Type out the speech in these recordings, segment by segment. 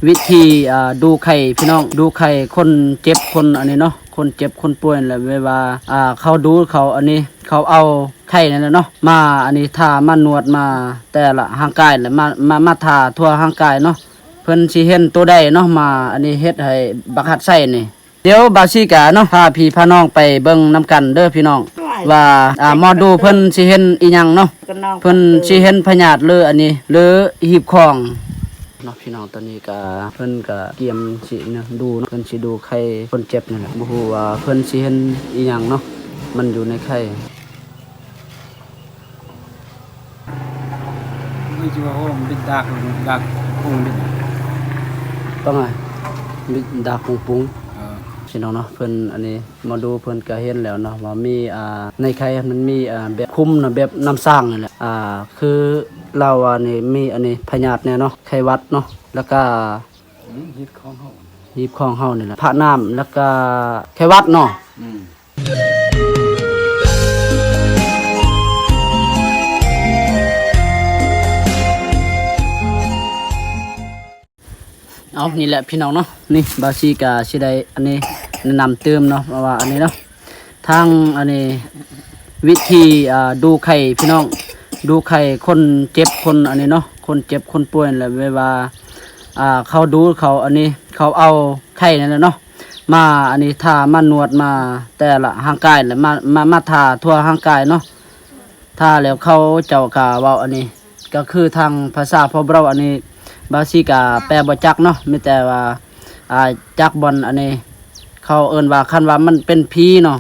วิธีดูไข่พี่น้องดูไข่คนเจ็บคนอันนี้เนาะคนเจ็บคนป่วยแหละเวลาเขาดูเขาอันนี้เขาเอาไข่นั่นแหละเนาะมาอันนี้ทามานวดมาแต่ละร่างกายแหละมาทาทั่วร่างกายเนาะเพิ่นสิเห็นตัวใดเนาะมาอันนี้เฮ็ดให้บักหัดไส้นี่เดี๋ยวบาซิกาเนาะพาพี่พาน้องไปเบิ่งนํกันเด้อพี่น้องว่าหมอดูเพิ่นสิเห็นอีหยังเนาะเพิ่นสิเห็นพยาธิหรืออันนี้หรือหีบคองเนาะพี่น้องตอนนี้ก็เพิ่นก็เตรียมสินะดูเนาะเพิ่นสิดูไข้คนเจ็บนี่แหละบ่ฮู้ว่าเพิ่นสิเห็นอีหยังเนาะมันอยู่ในไข้ไม่ใช่ว่าผมเป็นดักคงเป็นต้องไงมีดาคงปุ้งพี่น้องเนาะเพิ่นอันนี้มาดูเพิ่นก็เห็นแล้วเนาะว่ามีในไข่มันมีแบบคุ้มนะแบบน้ำสร้างนี่แหละคือเรานี่มีอันนี้พยาธิเนี่ยเนาะไข้หวัดเนาะแล้วก็ฮีบของเฮาหีบของเฮานี่แหละพระน้ำแล้วก็ไข้หวัดเนาะเอานี่แหละพี่น้องเนาะนี่บาซีกาสิได้อันนี้แนะนำเติมเนาะว่าอันนี้เนาะทางอันนี้วิธีดูไข่พี่น้องดูไข่คนเจ็บคนอันนี้เนาะคนเจ็บคนป่วยแหละเวลาเขาดูเขาอันนี้เขาเอาไข่นั่นแหละเนาะมาอันนี้ทามานวดมาแต่ละร่างกายแหละมาทาทั่วร่างกายเนาะทาแล้วเขาเจ้ากาเว้าอันนี้ก็คือทางภาษาพอเราอันนี้บาซิกาแปลบ่จักเนาะมีแต่ว่าจักบอนอันนี้เขาเอิ้นว่าคันว่ามันเป็นผีเนาะ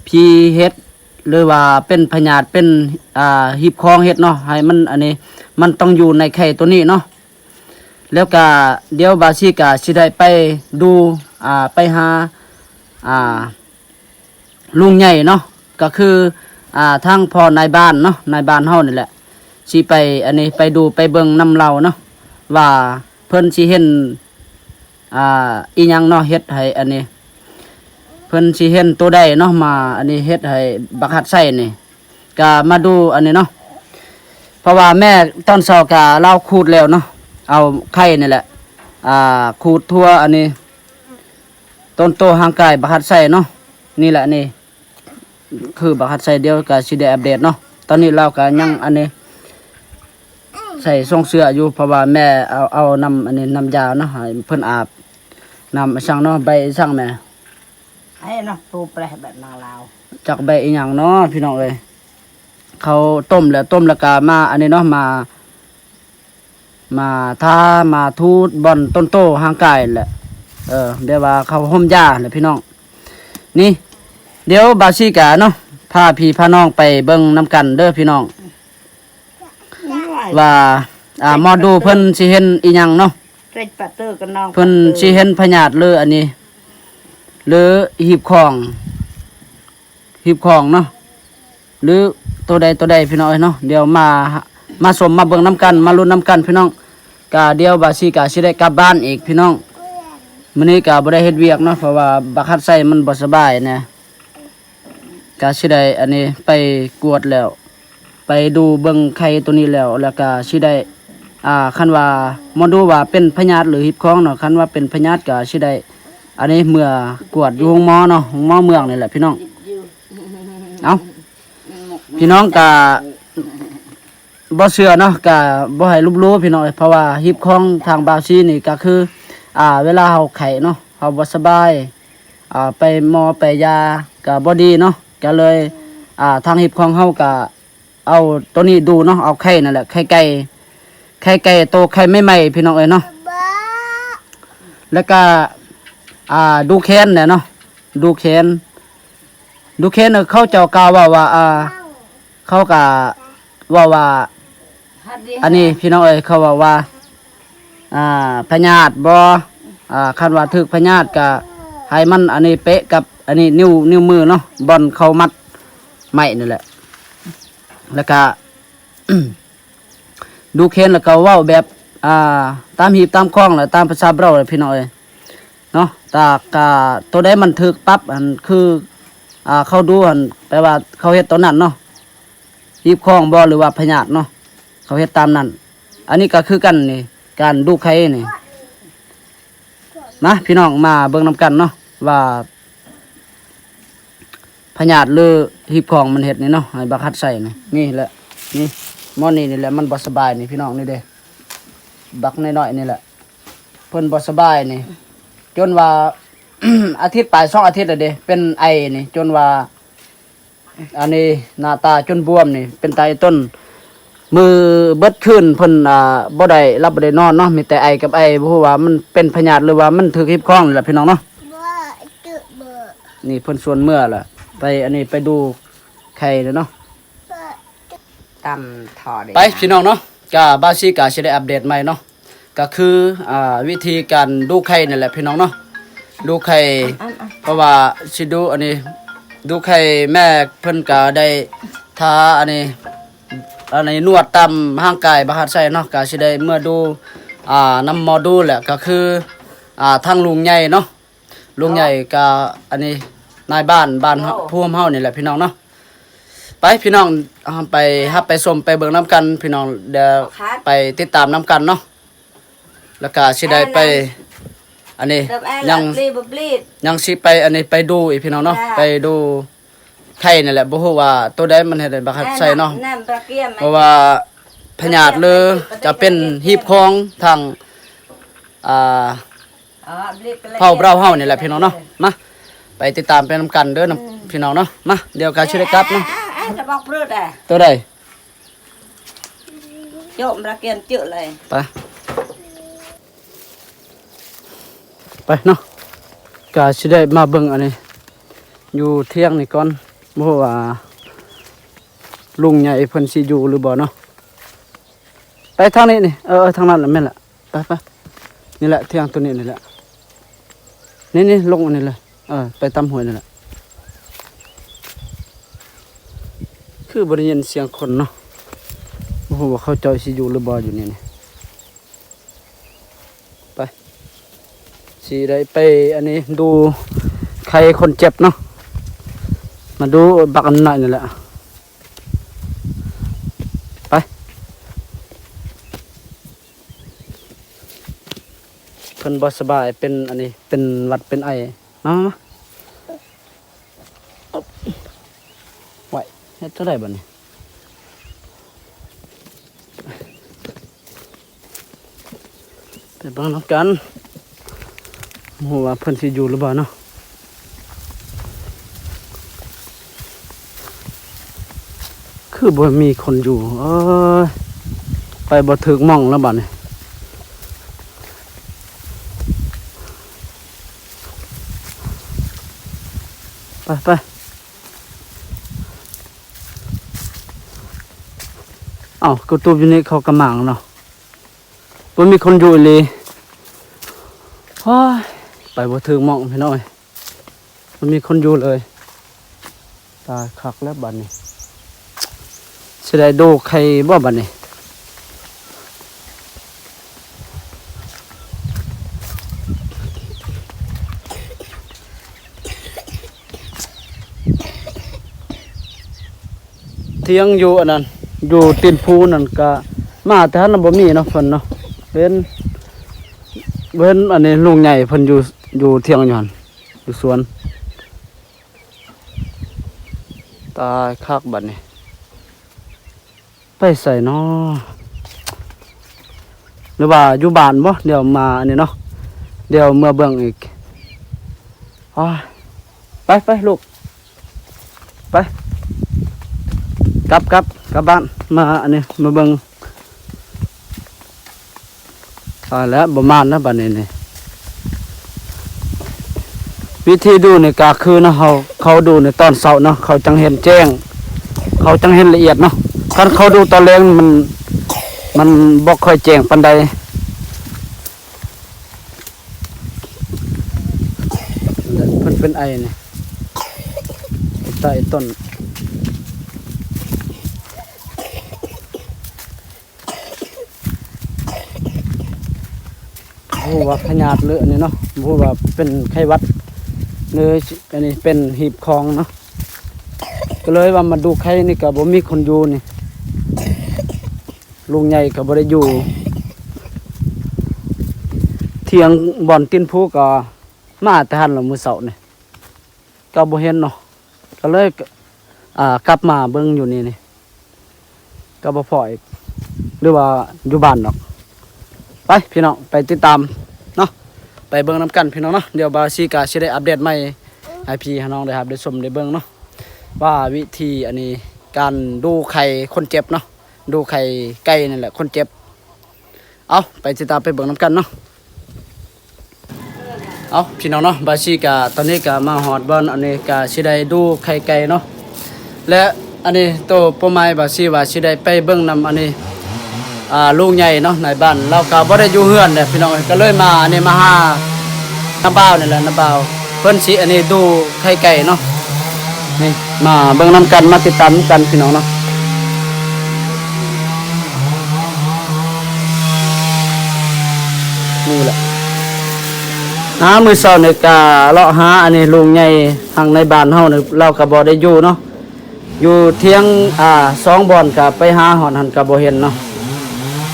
ผีเฮ็ดหรือว่าเป็นพยาธิเป็นหีบคองเฮ็ดเนาะให้มันอันนี้มันต้องอยู่ในไข่ตัวนี้เนาะแล้วก็เดี๋ยวบาซิกาสิได้ไปดูไปหาลุงใหญ่เนาะก็คือทางพ่อนายบ้านเนาะนายบ้านเฮานี่แหละสิไปอันนี้ไปดูไปเบิ่งนำเราเนาะว่าเพิ่นสิเห็นอีหยังเนาะเฮ็ดให้อันนี้เพิ่นสิเห็นตัวใดเนาะมาอันนี้เฮ็ดให้บักหัดไส้นี่ก็มาดูอันนี้เนาะเพราะว่าแม่ตอนเช้าก็เล่าขูดแล้วเนาะเอาไข่นี่แหละขูดทั่วอันนี้ต้นโตห่างกายบักหัดไส้เนาะนี่แหละนี่คือบักหัดไส้เดียวก็สิได้อัปเดตเนาะตอนนี้เราก็ยังอันนี้ใส่ทรงเสื้ออยู่เพราะว่าแม่เอานำอันนี้นำยาเนาะให้เพิ่นอาบนำสั่งเนาะใบสั่งแม่ไอ้เนาะตูแปลแบบนางลาวจากใบอีหยังเนาะพี่น้องเอ้ยเขาต้มแล้วก็มาอันนี้เนาะมาทามาทูดบอนต้นโตห่างกายแหละเดี๋ยวว่าเขาห่มยาแหละพี่น้องนี่เดี๋ยวบาซิกาเนาะพาพี่พาน้องไปเบิ่งนำกันเด้อพี่น้องว่าหมอดูเพิ่นสิเห็นอีหยังเนาะเร็ดปะเตอร์กันน้องเพิ่นสิเห็นพยาธิหรืออันนี้หรือหีบของเนาะหรือตัวใดพี่น้องเนาะเดี๋ยวมาสมมาเบิ่งน้ำกันมาลุ้นน้ำกันพี่น้องกะเดี๋ยวบาซิกาสิได้กลับบ้านอีกพี่น้องมื้อนี้ก็บ่ได้เฮ็ดเวียกเนาะเพราะว่าบักหัดไส้มันบ่สบายนะก็สิได้อันนี้ไปกวดแล้วไปดูเบิ่งไข่ตัวนี้แล้วก็สิได้คันว่าหมอดูว่าเป็นพยาธิหรือหีบคองเนาะคันว่าเป็นพยาธิก็สิได้อันนี้เมื่อกวดอยู่โรงหมอเนาะโรงหมอเมืองนี่แหละพี่น้องเอาพี่น้องก็บ่เชื่อเนาะก็บ่ให้ลบหลู่พี่น้องเพราะว่าหีบคองทางบาวซีนี่ก็คือเวลาเฮาไข้เนาะเฮาบ่สบายไปหมอไปยาก็บ่ดีเนาะก็เลยทางหีบคองเฮาก็เอาตัวนี้ดูเนาะเอาไข่นั่นแหละไข่ไก่โตไข่ไม่ใหม่พี่น้องเอ้ยเนาะแล้วก็ดูแขนเนี่ยเนาะดูแขนเขาเจ้ากล่าวว่าเขาก็ว่าอันนี้พี่น้องเอ้ยเขาว่าพยาธิบ่คันว่าถึกพยาธิก็ให้มันอันนี้เป๊ะกับอันนี้นิ้วมือเนาะบอนเขามัดไม้นี่แหละแล้วก็ ดูเค้นแล้วก็เว้าแบบตามหีบตามคล้องแหละตามภาษาเราเลยพี่น้องเอ้ยเนาะตากตัวใดมันถึกปั๊บอันคือเขาดูอันแปลว่าเขาเฮ็ดตัวนั้นเนาะหีบคล้องบ่หรือว่าพยาธิเนาะเขาเฮ็ดตามนั้นอันนี้ก็คือกันนี่การดูไข่นี่ นะพี่น้องมาเบิ่งนํกันเนาะว่าพญาติหรือหีบของมันเฮ็ดนี่เนาะให้บักฮัดใส่นี่แหละนี่หมอนี่แหละมันบ่สบายนี่พี่น้องนี่เด้บักน้อยๆนี่แหละเพิ่นบ่สบายนี่จนว่า อาทิตย์ปลาย2อาทิตย์แล้วเด้เป็นไอนี่จนว่าอันนี้หน้าตาจนบวมนี่เป็นไตต้นมือเบิดคืนเพิ่นบ่ได้รับบ่ได้นอนเนาะมีแต่ไอกับไอบ่ฮู้ว่ามันเป็นพยาธิหรือว่ามันถูกหิบคล้องนี่แหละพี่น้องเนาะนี่เพิ่นส่วนเมื่อล่ะไปอันนี้ไปดูไข่เนาะ ตำถอด ไปพี่น้องเนาะก็บาซีก็สิได้อัปเดตใหม่เนาะก็คือวิธีการดูไข่นี่แหละพี่น้องเนาะดูไข่เพราะว่าสิดูอันนี้ดูไข่แม่เพิ่นก็ได้ทาอันนี้นวดตามร่างกายบาหัดใส่เนาะก็สิได้เมื่อดูนำหมอดูแหละก็คือทางลุงใหญ่เนาะลุงใหญ่ก็อันนี้นายบ้านผู้เฮานี่แหละพี่น้องเนาะไปพี่น้องไปฮับไปชมไปเบิ่งน้ำกันพี่น้องเดี๋ยวไปติดตามน้ำกันเนาะแล้วก็สิได้ไปอันนี้ยังสิไปอันนี้ไปดูอีกพี่น้องเนาะไปดูไข่นี่แหละบ่ฮู้ว่าตัวใดมันเฮ็ดให้บักฮัดใส่เนาะเพราะว่าพยาธิหรือจะเป็นหีบคองทางเผาเราเฮานี่แหละพี่น้องเนาะมาไปติดตามไปนำกันเด้อพี่น้องเนาะมาเดี๋ยวก็สิได้กลับเนาะ จะบอกเพื่อนอ่ะ ตัวใด โยมระเกียนเจือเลย ไปเนาะก็สิได้มาเบิ่งอันนี้อยู่เที่ยงนี่ก่อนบ่ฮู้ว่าลุงใหญ่เพิ่นสิอยู่หรือบ่เนาะไปทางนี้นี่ทางนั้นแหละแม่นล่ะไปนี่แหละเที่ยงตัวนี้นี่แหละนี่ลงอันนี้เลยไปตามห้วยนี่แหละคือบ่ได้ยินเสียงคนเนาะบ่ฮู้ว่าเขาเจ้าสิอยู่หรือบ่อยู่นี่ไปสิได้ไปอันนี้ดูใครคนเจ็บเนาะมาดูบักอันหน่อยนี่แหละไปเพิ่นบ่สบายเป็นอันนี้เป็นหวัดเป็นไอมาไหวเฮ็ดเท่าไหร่บัดนี้ไปเบิ่งนำกันฮู้ว่าเพิ่นสิอยู่หรือบ่เนาะคือบ่มีคนอยู่ไปบ่ถึกหม่องแล้วบัดนี้ไปกูตูบอยู่นี่เขากำมังเนาะบ่มีคนอยู่เลยไปบ่ถึงหม่องพี่น้อยบ่มีคนอยู่เลยตายคักแล้วบัดนี้สิได้ดูใครบ่บัดนี้เที่ยงอยู่อันนั้นอยู่ตีนภูนั่นก็มาแต่หันบ่มีเนาะเพิ่นเนาะเว้นอันนี้ลุงใหญ่เพิ่นอยู่เที่ยงอยู่หั่นอยู่สวนตายคักบัดนี้ไปใส่เนาะหรือว่าอยู่บ้านบ่เดี๋ยวมาอันนี้เนาะเดี๋ยวเมื่อเบิ่งอีกไปลูกไปกลับบ้านมาอันนี้มาเบิ่งแล้วประมาณนะบัดนี้นี่วิธีดูนี่ก็คือเนาะเขาดูในตอนเช้าเนาะเขาจังเห็นแจ้งเขาจังเห็นละเอียดเนาะคันเขาดูตอนแลงมันบ่ค่อยแจ้งปานใดเพิ่นเป็นไอนี่ใต้ต้นผู้ว่าพยาธิหรืออันนี้เนาะผู้ว่าเป็นไข้หวัดหรืออันนี้เป็นหีบคองเนาะก็เลยว่ามาดูไข้นี่ก็บ่มีคนอยู่นี่ลุงใหญ่ก็บ่ได้อยู่ ถียงบ่อนตินผู้ก็มาแต่หันละมื้อเช้านี่ก็บ่เห็นเนาะก็เลยกลับมาเบิ่งอยู่นี่ก็บ่พออีกหรือว่าอยู่บ้านดอกไปพี่น้องไปติดตามเนาะไปเบิ่งนํกันพี่น้องเนาะเดี๋ยวบาซีก็สิได้อัปเดตใหม่ให้พี่ให้น้องได้ครับได้ชมได้เบิ่งเนาะว่าวิธีอันนี้การดูไข่คนเจ็บเนาะดูไข่ไก่นั่นแหละคนเจ็บเอาไปติดตามไปเบิ่งนํกันเนาะเอาพี่น้องเนาะบาซีกะตอนนี้กะมาฮอดบ่อนอันนี้กะสิได้ดูไข่ไก่เนาะและอันนี้โตป้าไม้บาซีว่าสิได้ไปเบิ่งนำอันนี้ลูกใหญ่เนาะในบ้านเราก็บ่ได้อยู่เฮือนเด้พี่น้องก็เลยมาอันนี้มาหาน้าบ่าวนี่แหละน้าบ่าวเพิ่นสิอันนี้ดูไข่ไก่เนาะนี่มาเบิ่งนำกันมาติดตามกันพี่น้องเนาะนี่แหละมือเช้านี่ก็เลาะหาอันนี้ลุงใหญ่ทางในบ้านเฮานี่เราก็บ่ได้อยู่เนาะอยู่เที่ยง2บ่อนก็ไปหาหอนหันก็บ่เห็นเนาะ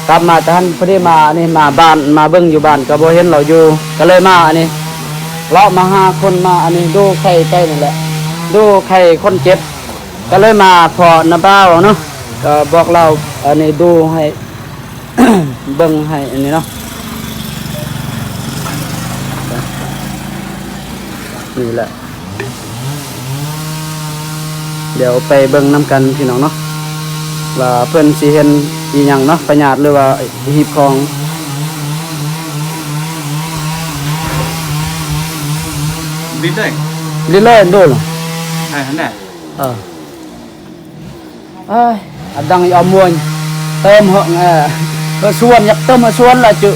กลับมาแต่หันพอดีมาอันนี้มาบ้านมาเบิ่งอยู่บ้านก็บ่เห็นเราอยู่ก็เลยมาอันนี้เลาะมาหาคนมาอันนี้ดูไข่ไก่นี่แหละดูไข่คนเจ็บก็เลยมาพอน้าบ่าวเนาะก็บอกเราอันนี้ดูให้ เบิ่งให้อันนี้เนาะนี่แหละเดี๋ยวไปเบิ่งน้ำกันพี่น้องเนาะว่าเพิ่นสิเห็นอีหยังเนาะประหยัดหรือว่าหีบของลิ้นเลย ลิเลยโดน ใช่ฮันแหละ เอ้ยดังเอามวยเติมเหอะก็ส่วนอยากเติมมาส่วนlà chữ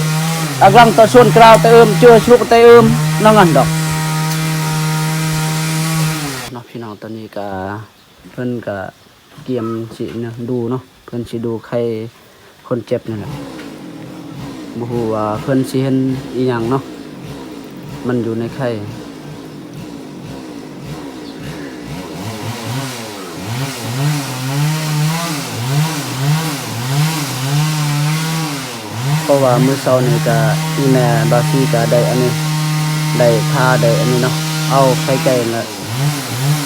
ลังตะส่วนกราวเติมเชื่อชุกเติมนั่งอันดอกเนาะพี่น้องตอนนี้ก็เพิ่นก็เกียมสิเนี่ยดูเนาะเพิ่นสิดูใครคนเจ็บนี่แหละบ่ฮู้ว่าเพิ่นสิเห็นอีหยังเนาะมันอยู่ในไข่เพราะว่ามื้อเช้านี่ก็อีแม่บาซีก็ได้อันนี้ได้ทาได้อันนี้เนาะเอาไข่ไก่น่ะ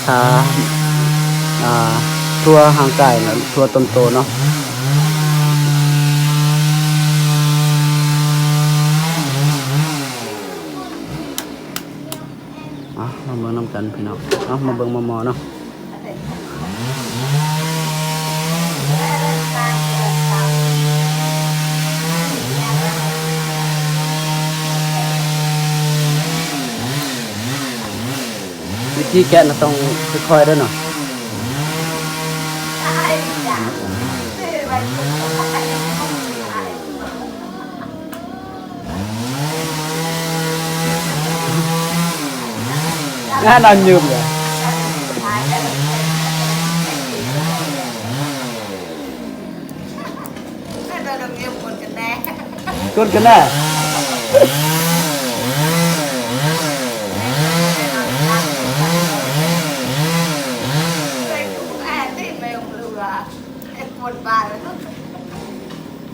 ทาทั่วห่างกายน่ะทั่วต้นโตเนาะมาเบิ่งนำกันพี่น้องมาเบิ่งมอเนาะวิธีแกะน่ะต้องค่อยๆด้วยเนาะงานอันยืมเลยคนกันแน่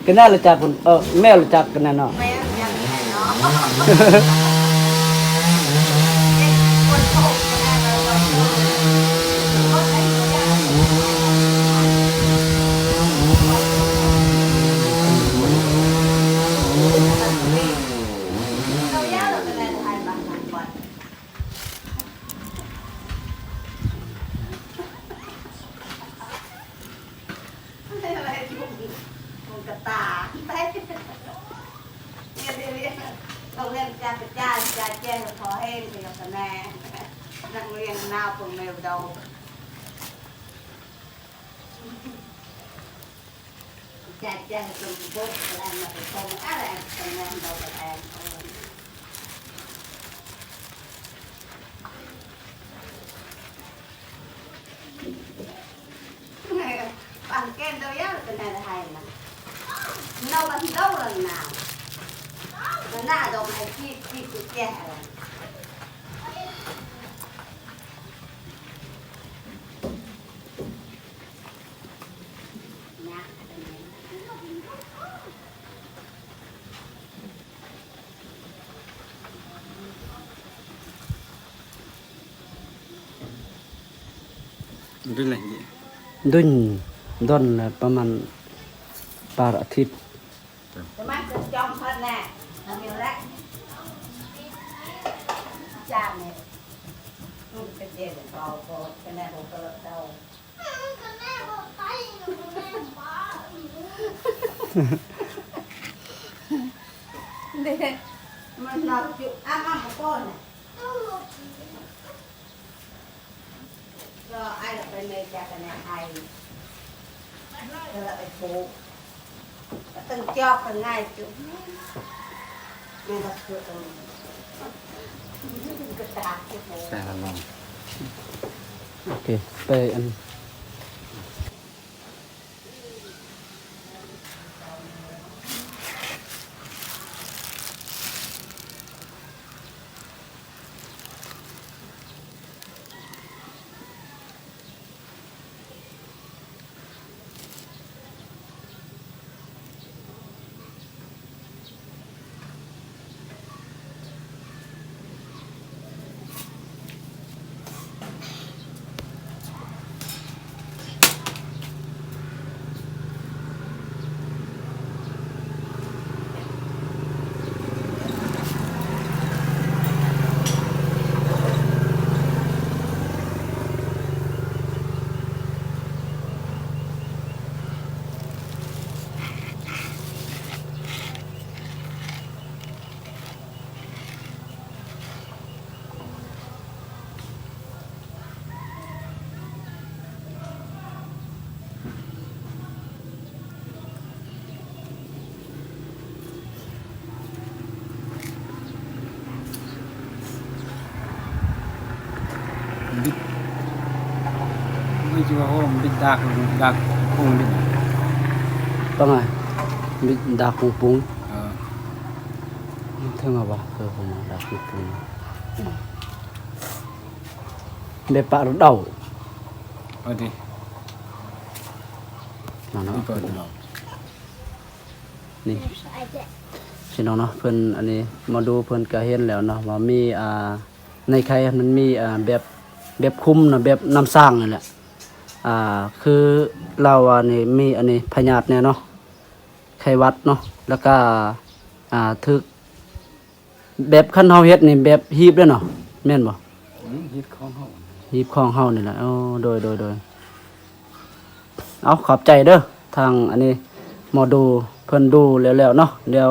กันแน่รู้จักคนแม่รู้จักกันแน่เนาะเราเรียนการเป็นจ้าแจ้งขอให้เรียนคะแนนนักเรียนหน้าปุ่มเมลดาวแจ้งตรงบุ๊กอะไรมาเป็นตรงอะไรคะแนนเราเป็นแอนปังแก้มเราเยอะเป็นอะไรไทยนะเราบันเท่าเลยนะมันน่าดมไอ้ที่สุดแก่เลย ด้วยอะไรดิ ดุนดอนละประมาณปาอาทิตย์ แต่มันจะจอมพัดแน่ทำอยู่แล้วจามเนี่ยมันเป็นเด็กเราก็เป็นแน่เราก็เราเด็กมันนอนอยู่อ้ามก้อนเนี่ยก็ไอ้เราไปเมย์จากกันเนี่ยไอ้เราไปปลูกตึงจอกตึงง่ายจุ๊บไม่ต้องเชื่อตรงกระดาษที่ปลูก แต่ละลอง โอเคไปอันบิดไม่ใช่ว่าบิดดักคงบิด ต้องไงมีดาคุปุง เออ เท่าไหร่วะผมดาคุปุงเบปะรถเดา เอาดิ เนาะ ไม่เปิดหรอก นี่พี่น้องเนาะเพิ่นอันนี้มาดูเพิ่นก็เห็นแล้วเนาะว่ามีในไข่มันมีแบบคุมนะแบบน้ำสร้างนี่แหละคือเรานี่มีอันนี้พยาธิเนี่ยเนาะไข้หวัดเนาะแล้วก็ทึกแบบคันเฮาเฮ็ดนี่แบบฮีบเด้อเนาะแม่นบ่ ฮิตของเขา ฮีบของเฮานี่แหละโดยเอาขอบใจเด้อทางอันนี้หมอดูเพิ่นดูแล้วๆเนาะเดี๋ยว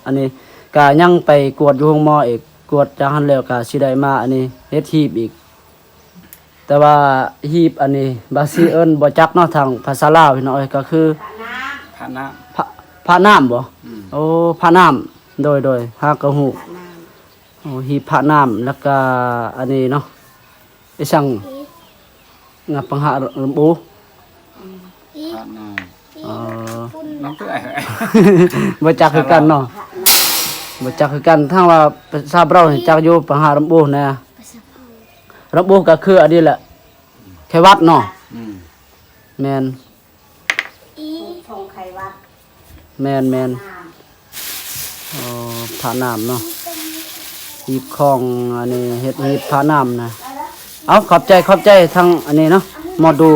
อันนี้ก็ยังไปกวดอยู่โรงหมออีกกวดจากหันแล้วก็สิได้มาอันนี้เฮ็ดฮีบอีกแต่ว่าฮีบอันนี้บาซิเอิ้นบ่จักเนาะทางภาษาลาวพี่น้องเอ้ยก็คือ ผ่านน้ พระน้ พระน้ำบ่ ำ โอ้พระน้ำโดยฮากะฮู้ ำผ่านน้ โอ้ฮีบพระน้ำแล้วก็อันนี้เนาะไอ้สั่งงับปังหาลำบู พระน้ เอ่อ ำน้องเตื้อย บ่จักคือกันเนาะบ่จักคือกันถ้าว่าภาษาเรานี่จักอยู่ปังหาลำบูนะลำบูก็คืออันนี้แหละไข้หวัดเนาะ อืม แม่น ำชงไข่วัด แม่น น้ พระน้ำเนาะหีบของอันนี้เฮ็ดหีบพระน้ำนะเอาขอบใจทั้งอันนี้เนาะหมอดู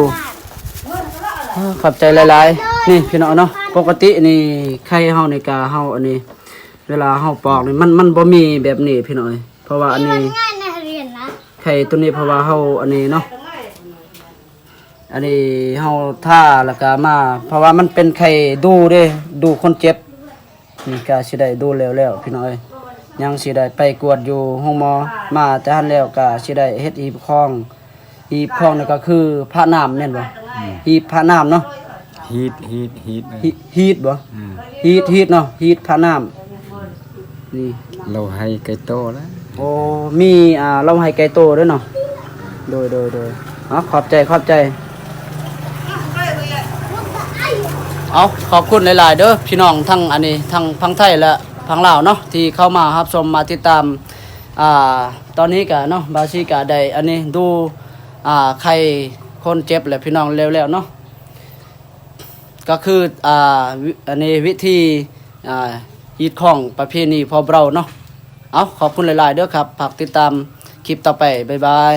ขอบใจหลายๆนี่พี่น้องเนาะปกตินี่ไข่เฮาในกาเฮาอันนี้ เวลาเฮาปอกนี่มันบ่มีแบบนี้พี่น้องเพราะว่าอันนี้ ง่ายนะเรียนนะ ไข่ตัวนี้เพราะว่าเฮาอันนี้เนาะ ำตรงไหน อันนี้เฮาท่าแล้วก็มา เพราะว่ามันเป็นไข่ดูเด้ดูคนเจ็บนี่ก็สิได้ดูแล้วพี่น้องเอ้ยยังสิได้ไปกวดอยู่ห้องหมอมาแต่หันแล้วก็สิได้เฮ็ดหีบคองนี่ก็คือพระน้ำแม่นบ่หีบพระน้ำเนาะ ฮีทเลย ฮีทบ่ อืม ฮีทเนาะฮีทพระน้ำนี่ เราให้ไก่โตแล้ว โอ้มีเราให้ไก่โตด้วยเนาะโดยขอบใจเอาขอบคุณหลายๆเด้อพี่น้องทั้งอันนี้ทั้งพังไทยและพังลาวเนาะที่เข้ามารับชมมาติดตามตอนนี้ก็เนาะบาซีก็ได้อันนี้ดูใครคนเจ็บและพี่น้องแล้วๆเนาะก็คืออันนี้วิธีฮีดของประเพณีพอเราเนาะเอาขอบคุณหลายๆเด้อครับฝากติดตามคลิปต่อไปบ๊ายบาย